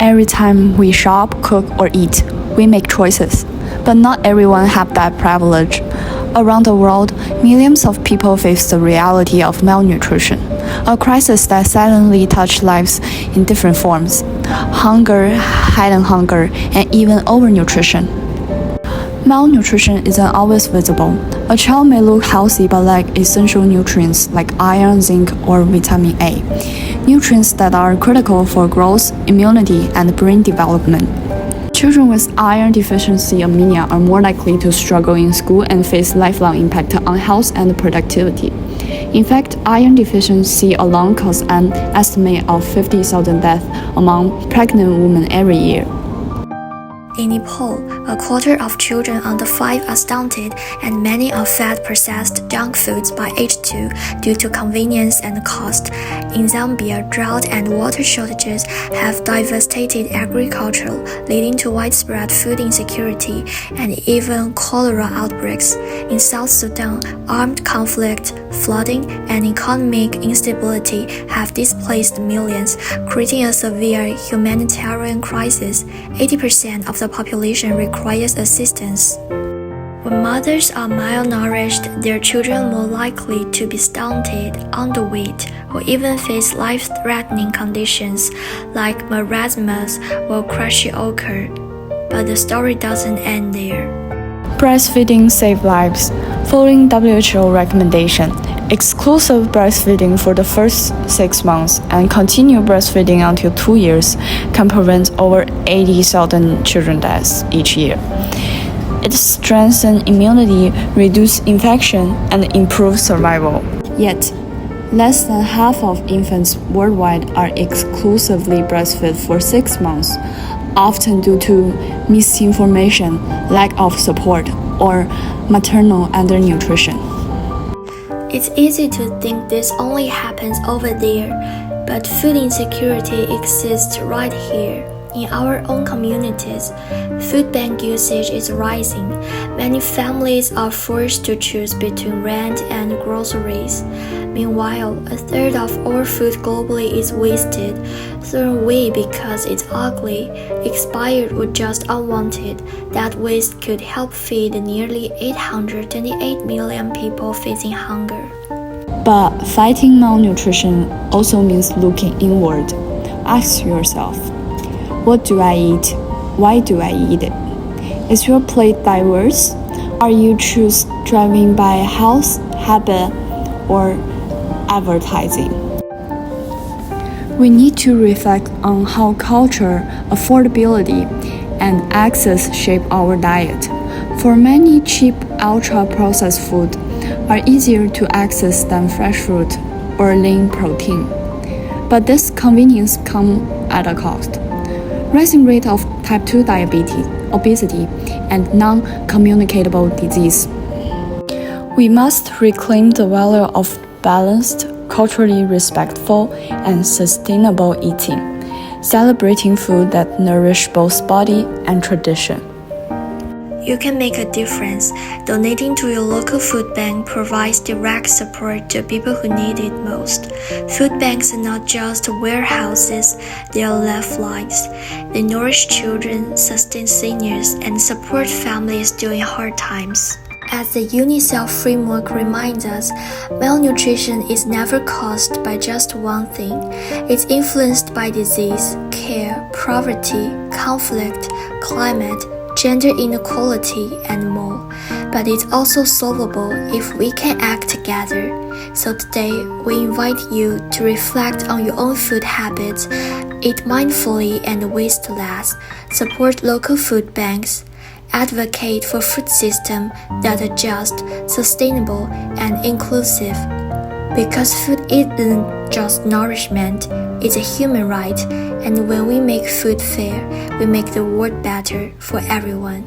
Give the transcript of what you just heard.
Every time we shop, cook, or eat, we make choices. But not everyone has that privilege. Around the world, millions of people face the reality of malnutrition, a crisis that silently touches lives in different forms: hunger, hidden hunger, and even overnutrition. Malnutrition isn't always visible. A child may look healthy but lack essential nutrients like iron, zinc, or vitamin A, nutrients that are critical for growth, immunity, and brain development. Children with iron deficiency anemia are more likely to struggle in school and face lifelong impact on health and productivity. In fact, iron deficiency alone causes an estimate of 50,000 deaths among pregnant women every year. In Nepal, a quarter of children under 5 are stunted, and many are fed processed junk foods by age 2 due to convenience and cost. In Zambia, drought and water shortages have devastated agriculture, leading to widespread food insecurity and even cholera outbreaks. In South Sudan, armed conflict, flooding, and economic instability have displaced millions, creating a severe humanitarian crisis. 80% of the population requires assistance. When mothers are malnourished, their children are more likely to be stunted, underweight, or even face life-threatening conditions like marasmus or kwashiorkor. But the story doesn't end there. Breastfeeding saves lives. Following WHO recommendation, exclusive breastfeeding for the first 6 months and continued breastfeeding until 2 years can prevent over 80,000 children deaths each year. It strengthens immunity, reduces infection, and improves survival. Yet, less than half of infants worldwide are exclusively breastfed for 6 months, often due to misinformation, lack of support, or maternal undernutrition. It's easy to think this only happens over there, but food insecurity exists right here. In our own communities, food bank usage is rising. Many families are forced to choose between rent and groceries. Meanwhile, a third of all food globally is wasted, thrown away because it's ugly, expired, or just unwanted. That waste could help feed the nearly 828 million people facing hunger. But fighting malnutrition also means looking inward. Ask yourself, what do I eat? Why do I eat it? Is your plate diverse? Are you driven by health, habit, or advertising? We need to reflect on how culture, affordability, and access shape our diet. For many, cheap, ultra-processed food are easier to access than fresh fruit or lean protein. But this convenience comes at a cost. Rising rate of type 2 diabetes, obesity, and non-communicable disease. We must reclaim the value of balanced, culturally respectful, and sustainable eating, celebrating food that nourish both body and tradition. You can make a difference. Donating to your local food bank provides direct support to people who need it most. Food banks are not just warehouses, they are lifelines. They nourish children, sustain seniors, and support families during hard times. As the UNICEF framework reminds us, malnutrition is never caused by just one thing. It's influenced by disease, care, poverty, conflict, climate, gender inequality, and more. But it's also solvable if we can act together. So today, we invite you to reflect on your own food habits, eat mindfully and waste less, support local food banks, advocate for food systems that are just, sustainable, and inclusive. Because food isn't just nourishment, it's a human right, and when we make food fair, we make the world better for everyone.